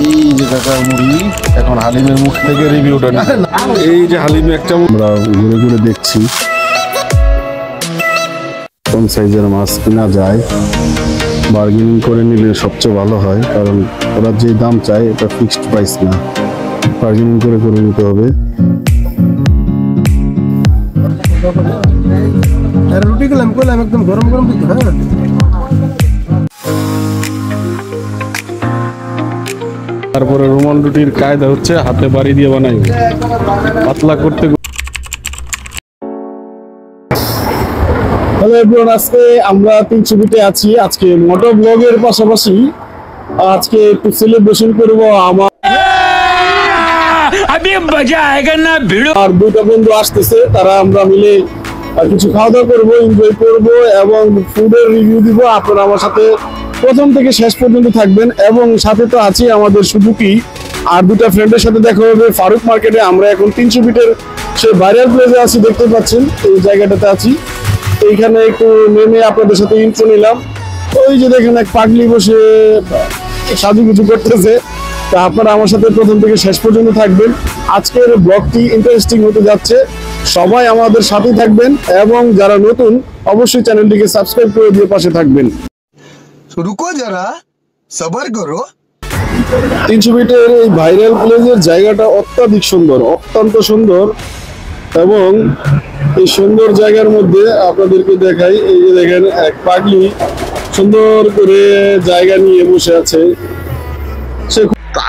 এই যে কাকার মুড়ি, এখন হালিমের মুখ থেকে রিভিউটা না। এই যে হালিমে একটা আমরা ঘুরে ঘুরে দেখছি কোন সাইজের মাছ কিনা যায়। বার্গেনিং করে নিলে সবচেয়ে ভালো হয়, কারণ ওরা যে দাম চায় এটা ফিক্সড প্রাইস না, বার্গেনিং করে করে নিতে হবে। রুটি গেলাম করলাম একদম গরম গরম দিতে। হ্যাঁ, তারপরে রোমান রুটির কায়দা হচ্ছে হাতে বাড়ি দিয়ে বানাই, পাতলা করতে। হ্যালো এভরিওয়ান, আজকে আমরা তিনসুকিতে আছি। আজকে মোটো ব্লগের পাশাপাশি আজকে একটু সেলিব্রেশন করব। আমার আর দুটো বন্ধু আসতেছে, তারা আমরা মিলে কিছু খাওয়া দাওয়া করবো, এনজয় করবো এবং ফুডের রিভিউ দিব। আপনারা আমার সাথে প্রথম থেকে শেষ পর্যন্ত থাকবেন। এবং সাথে তো আছি আমাদের সুজুকি, আর দুটা ফ্রেন্ডের সাথে দেখা হবে ফারুক মার্কেটে। আমরা এখন 300 ফিটের সে ভাইরাল প্লেসে আছি, দেখতে পাচ্ছেন এই জায়গাটাতে আছি। এইখানে একটু নেমে আপনাদের সাথে ইন্ট্রো নিলাম। ওই যে দেখেন এক পাগলি বসে সাজুগুজু করতেছে। তা আপনারা আমার সাথে প্রথম থেকে শেষ পর্যন্ত থাকবেন। আজকের ব্লগটি ইন্টারেস্টিং হতে যাচ্ছে, সবাই আমাদের সাথে থাকবেন এবং যারা নতুন অবশ্যই চ্যানেলটিকে সাবস্ক্রাইব করে দিয়ে পাশে থাকবেন। রুকো যারা, সবার করো। 300 ফিটের এই ভাইরাল প্লেসের জায়গাটা অত্যাধিক সুন্দর, অত্যন্ত সুন্দর। এবং এই সুন্দর জায়গার মধ্যে আপনাদেরকে দেখাই, এই যে দেখেন এক পাগলি সুন্দর করে জায়গা নিয়ে বসে আছে।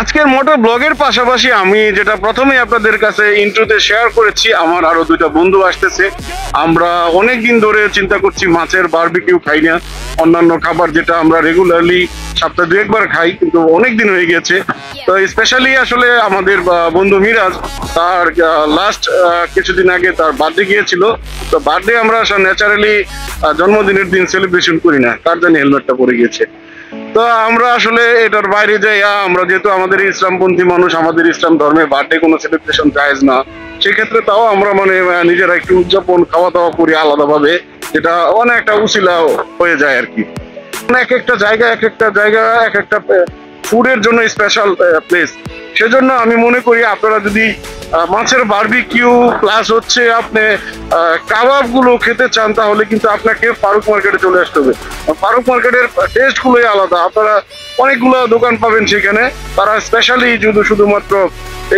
আজকের মোটো ব্লগের পাশাপাশি আমি যেটা প্রথমে আপনাদের কাছে ইন্ট্রোতে শেয়ার করেছি, আমার আরো দুইটা বন্ধু আসতেছে। আমরা অনেকদিন ধরে চিন্তা করছি মাছের বারবিকিউ খাই না, অন্যান্য খাবার যেটা আমরা রেগুলারলি সপ্তাহে 2 একবার খাই, কিন্তু অনেকদিন হয়ে গেছে। তো স্পেশালি আসলে আমাদের বন্ধু মিরাজ, তার লাস্ট কিছুদিন আগে তার বার্থডে গিয়েছিল। তো বার্থডে আমরা ন্যাচারালি জন্মদিনের দিন সেলিব্রেশন করি না, তার জন্য হেলমেটটা পরে গিয়েছে। তো আমরা আসলে এটার বাইরে যাই, আমরা যেহেতু আমাদের ইসলামপন্থী মানুষ, আমাদের ইসলাম ধর্মে বার্থডে কোনো সেলিব্রেশন জায়েজ না, সেক্ষেত্রে তাও আমরা মানে নিজেরা একটু উদযাপন খাওয়া দাওয়া করি আলাদাভাবে, যেটা অনেক একটা উছিলা হয়ে যায় আর কি। এক একটা জায়গা এক একটা ফুডের জন্য স্পেশাল প্লেস। সেজন্য আমি মনে করি আপনারা যদি মাছের বারবিকিউ প্লাস হচ্ছে আপনি কাবাব গুলো খেতে চান, তাহলে কিন্তু আপনাকে ফারুক মার্কেটে চলে আসতে হবে। ফারুক মার্কেটের টেস্ট গুলোই আলাদা, আপনারা অনেকগুলো দোকান পাবেন সেখানে, তারা স্পেশালি শুধুমাত্র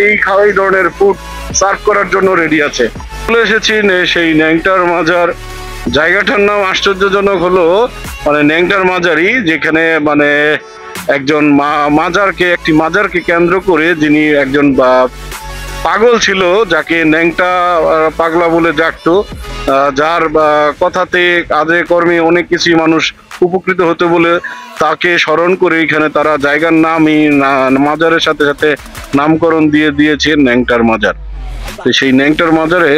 এই ধরনের ফুড সার্ভ করার জন্য রেডি আছে। চলে এসেছি সেই ন্যাংটার মাজার। জায়গাটার নাম আশ্চর্যজনক হলো মানে ন্যাংটার মাজারই, যেখানে মানে একজন একটি মাজারকে কেন্দ্র করে যিনি একজন পাগল ছিল, যাকে ন্যাংটা পাগলা বলে ডাকতো, যার কথাতে কাজে কর্মে অনেক কিছুই মানুষ উপকৃত হতে বলে তাকে স্মরণ করে এখানে তারা জায়গার নামই মাজারের সাথে সাথে নামকরণ দিয়ে দিয়েছে ন্যাংটার মাজার। তো সেই ন্যাংটার মাজারে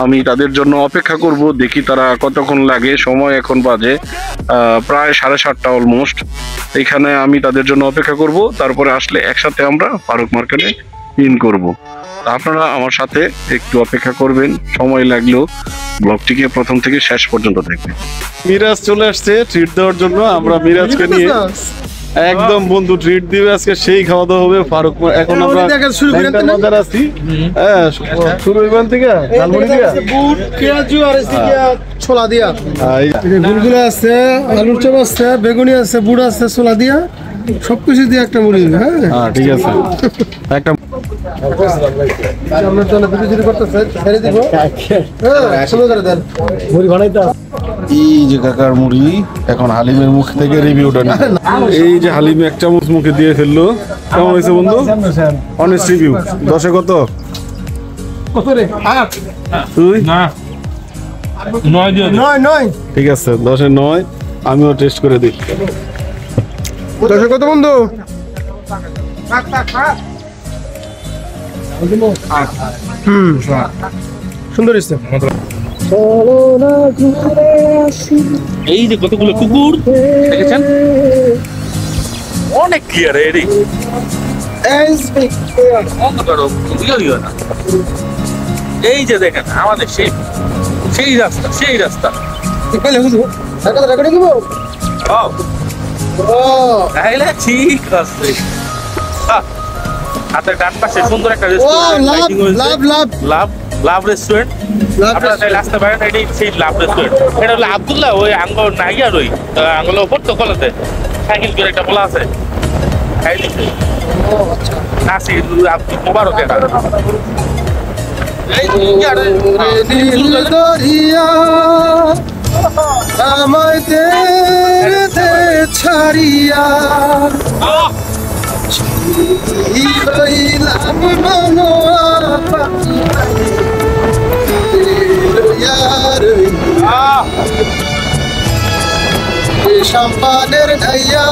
আমি তাদের জন্য অপেক্ষা করব, দেখি তারা কতক্ষণ লাগে। সময় এখন বাজে প্রায় 7:30 অলমোস্ট। এখানে আমি তাদের জন্য অপেক্ষা করব, তারপরে আসলে একসাথে আমরা ফারুক মার্কেটে ইন করব। আপনারা আমার সাথে একটু অপেক্ষা করবেন, সময় লাগলেও ব্লগটিকে প্রথম থেকে শেষ পর্যন্ত দেখবেন। মিরাজ চলে আসছে ট্রিট দেওয়ার জন্য। আমরা মিরাজকে নিয়ে একদম বন্ধু ট্রিট দিবে আজকে, সেই খাওয়া দাওয়া হবে ফারুক। এখন আমরা মজার আছি, হ্যাঁ শুরু হইবান থেকে ঝালমুড়ি দিয়া বুট পেঁয়াজু আর ছোলা দিয়া, গুলগুলা আছে, আলুর চপ আছে, বেগুনি আছে, বুট আছে, ছোলা দিয়া, সবকিছু দিয়ে একটা মুড়ি। হ্যাঁ ঠিক আছে, একটা আমরা তো ভিডিও করতেছে ছেড়ে দিব। হ্যাঁ শুরু করে দেন মুড়ি বানাইতে। এই যে কাকার মুড়ি, এখন হালিমের মুখ থেকে রিভিউটা না। এই যে হালিমে এক চামচ মুখে দিয়ে ফেললো, কেমন হয়েছে বন্ধু? Honest review. 10-এ কত? রে তুই? না 9 ঠিক আছে, 10-এ 9। আমিও টেস্ট করে দিই। 10-এ কত বন্ধু? সুন্দর হয়েছে। এই যে কতগুলো কুকুর দেখেছেন, অনেক ক্লিয়ার। এই যে দেখেন আমাদের সেই রাস্তা ঠিক আছে। হাতের ডান পাশে সুন্দর একটা ও রেস্টুরেন্ট লাভ লাভ লাভ লাভ লাভ রেস্টুরেন্ট আপনারা চাইলে আসতে পারেন। এটি সেই লাভ রেস্টুরেন্ট, এটা হলো আব্দুল্লাহ ওই আঙ্গল নাইয়ার ওই আঙ্গলের ওপর তো কলেতে সাইকেল করে একটা বলা আছে খাই দিচ্ছে কাশি আব্দুল মোবারক এটা দিল দরিয়া আমায় দে ছাড়িয়া হইলাম মনোয়া পাখি সম্পানের ঢাইয়া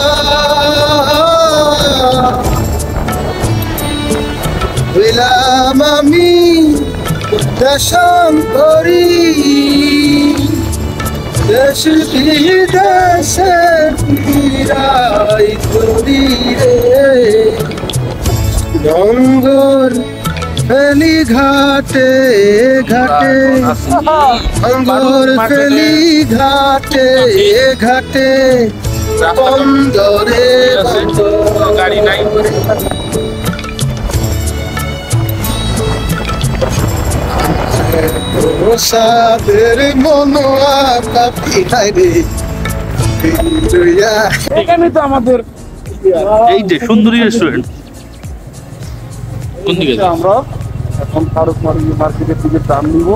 হইলাম আমি দেশান্তরী দেশ বিদেশে ফিরাই করি রে ডঙ্গর ফেলি ঘাটে ঘাটে ডঙ্গর ফেলি ঘাটে ঘাটে বন্দরে গাড়ি নাই সাদের মনোয়া কাপি রে এখানে তো আমাদের এই যে সুন্দরী রেস্টুরেন্ট কোন দিকে আমরা এখন ফারুক মার্কেটের দিকে টান নিব।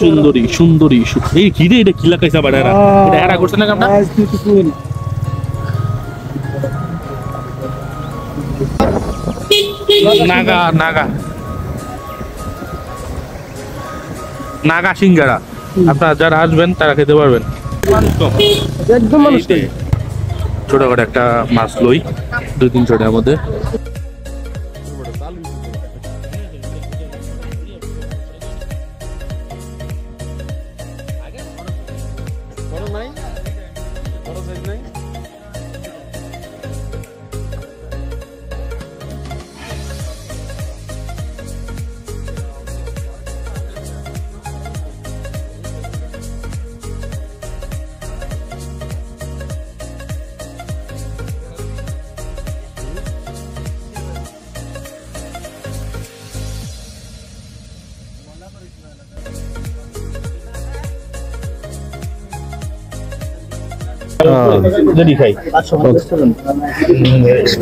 সুন্দরী সুন্দরী এই কি রে এটা কিলা কাইসা বাড়া এটা এরা করছে না কামটা নাগা নাগা নাগা সিঙ্গারা আপনারা যারা আসবেন তারা খেতে পারবেন একদম ছোটখাটো একটা মাছ লই 2-300 টাকার মধ্যে যদি খাই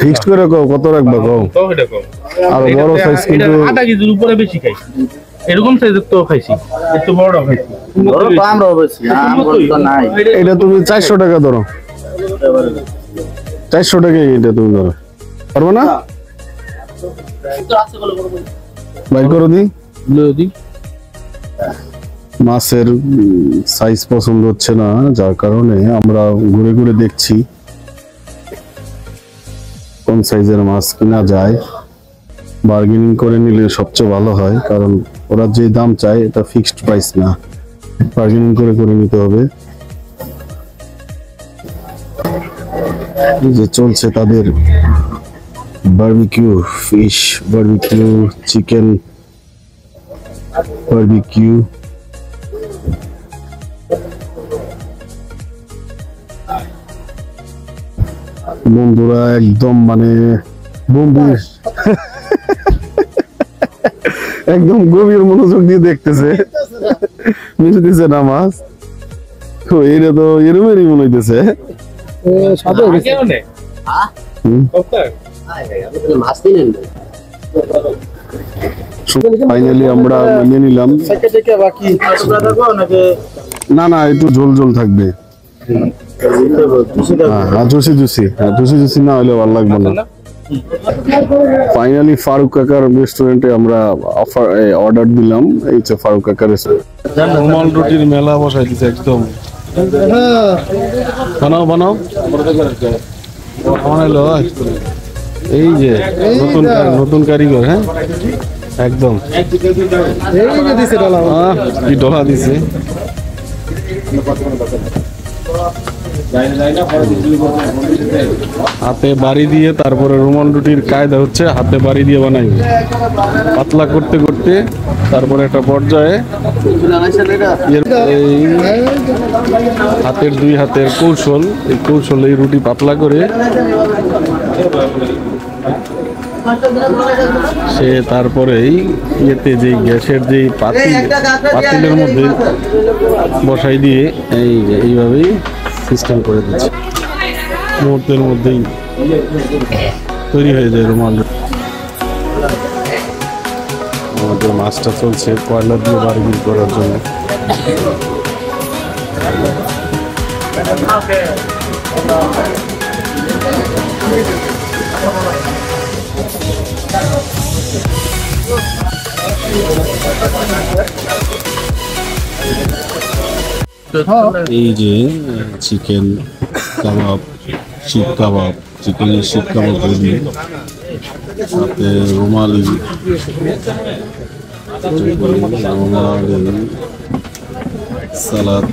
ফিক্সড করে কত রাখবা কও তো এটা কম আর বড় সাইজ কিন্তু আধা কেজির উপরে বেশি খাই এরকম সাইজের তো খাইছি একটু বড় খাইছি বড় তো আমরা অবশ্যই আমগো তো নাই। এটা তুমি 400 টাকা ধরো 400 টাকা এটা তুমি ধরো পারবে না বাইর করো দি যদি মাছের সাইজ পছন্দ হচ্ছে না যার কারণে আমরা ঘুরে ঘুরে দেখছি কোন সাইজের মাছ কিনা যায় বার্গেনিং করে নিলে সবচেয়ে ভালো হয় কারণ ওরা যে দাম চায় এটা ফিক্সড প্রাইস না বার্গেনিং করে করে নিতে হবে এই যে চলছে তাদের barbecue fish barbecue chicken barbecue বন্ধুরা একদম মানে বন্ধুর একদম গভীর মনোযোগ দিয়ে দেখতেছে মিশতেছে না মাছ তো এটা তো এরমেরই মনে হইতেছে ফাইনালি আমরা নিয়ে নিলাম না না একটু ঝোল ঝোল থাকবে জুসি জুসি জুসি জুসি না হলে ভালো লাগবে না ফাইনালি ফারুক কাকার রেস্টুরেন্টে আমরা অর্ডার দিলাম এই যে ফারুক কাকার রেস্টুরেন্ট রুমাল রুটির মেলা বসাই দিছে একদম বানাও বানাও বানাইলো এই যে নতুন কারিগর হ্যাঁ একদম কি ডলা দিছে হাতে বাড়ি দিয়ে তারপরে রুমাল রুটির কায়দা হচ্ছে হাতে বাড়ি দিয়ে বানাইবে পাতলা করতে করতে তারপরে একটা পর্যায়ে হাতের দুই হাতের কৌশল এই কৌশল এই রুটি পাতলা করে সে তারপরেই ইয়েতে যে গ্যাসের যে পাতিলের মধ্যে বসাই দিয়ে এই যে এইভাবেই সিস্টেম করে দিচ্ছে, মুহূর্তের মধ্যেই তৈরি হয়ে যায় রুমাল। আমাদের মাছটা চলছে কয়লা দিয়ে বারবিকিউ করার জন্য। এই যে চিকেন কাবাব, শিক কাবাব, চিকেনের শিক কাবাব রেডি, সাথে রুমালি সালাদ।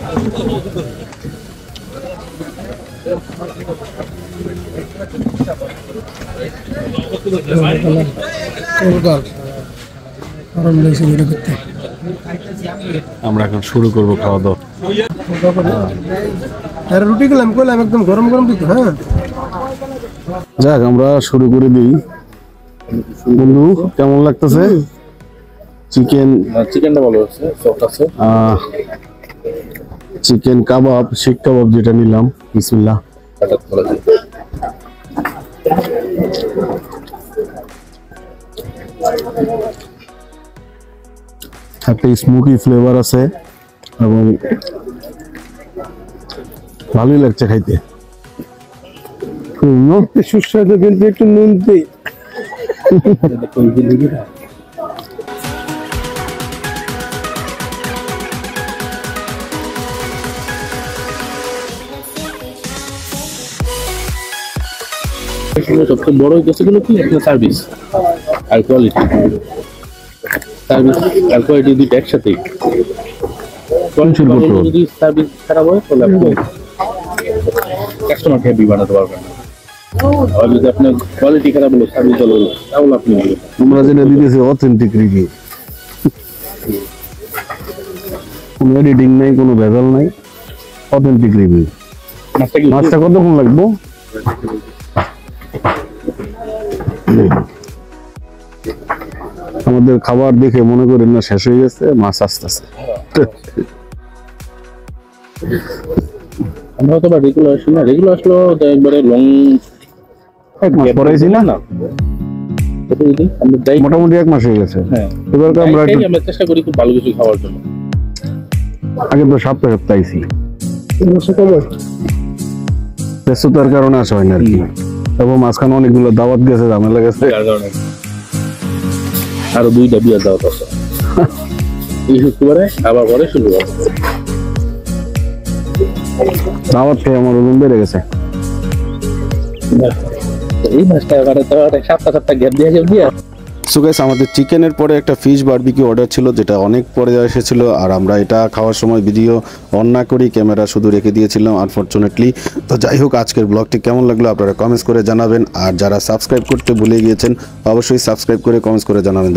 আমরা এখন শুরু করবো খাওয়া দাওয়া। রুটি গেলাম করলাম একদম গরম গরম দিত। হ্যাঁ যাক আমরা শুরু করে দিই। বন্ধু কেমন লাগতেছে? চিকেনটা ভালো আছে, সফট আছে। চিকেন কাবাব, শিক কাবাব যেটা নিলাম, বিসমিল্লাহ। একটা স্মোকি ফ্লেভার আছে এবং ভালোই লাগছে খাইতে। সুস্বাদু কিন্তু একটু নুন দিই। সবচেয়ে বড় কিছু হলো কি সার্ভিস আর কোয়ালিটি। সার্ভিস আর কোয়ালিটি দুটো একসাথে। যদি সার্ভিস খারাপ হয় তাহলে আপনি কাস্টমার হ্যাপি বানাতে পারবেন না। আর যদি আপনার কোয়ালিটি খারাপ হলো, সার্ভিস ভালো হলো, তাহলে আপনি তোমরা যেটা দিতেছে অথেন্টিক রিভিউ, কোনো এডিটিং নাই, কোনো ভেজাল নাই, অথেন্টিক রিভিউ। মাছটা কতক্ষণ লাগবো? আমাদের খাবার দেখে মনে করেন না শেষ হয়ে গেছে, মাছ আসতেছে। আমরা তো রেগুলার আসি না, রেগুলার আসলো একবারে লং পড়াইছি না, আমরা মোটামুটি 1 মাস হয়ে গেছে। হ্যাঁ, এবার আমরা চেষ্টা করি খুব ভালো কিছু খাওয়ার জন্য। আগে তো সপ্তাহে আইছি, ব্যস্ততার কারণে আসা হয় না আর কি। এবং মাঝখানে অনেকগুলো দাওয়াত গেছে, ঝামেলা গেছে। আরো 2টা বিয়ার দাওয়াত আছে এই শুক্রবারে, আবার পরে শুক্রবার। দাওয়াত খেয়ে আমার ওজন বেড়ে গেছে। এই মাছটা সপ্তাহ গ্যাপ দিয়ে সো গাইস, আমাদের চিকেনের পরে একটা ফিশ বারবিকিউ অর্ডার ছিল, যেটা অনেক পরে এসেছিল। আর আমরা এটা খাওয়ার সময় ভিডিও অন না করি, ক্যামেরা শুধু রেখে দিয়েছিলাম আনফরচুনেটলি। তো যাই হোক, আজকের ব্লগটি কেমন লাগলো আপনারা কমেন্টস করে জানাবেন। আর যারা সাবস্ক্রাইব করতে ভুলে গিয়েছেন, অবশ্যই সাবস্ক্রাইব করে কমেন্টস করে জানাবেন।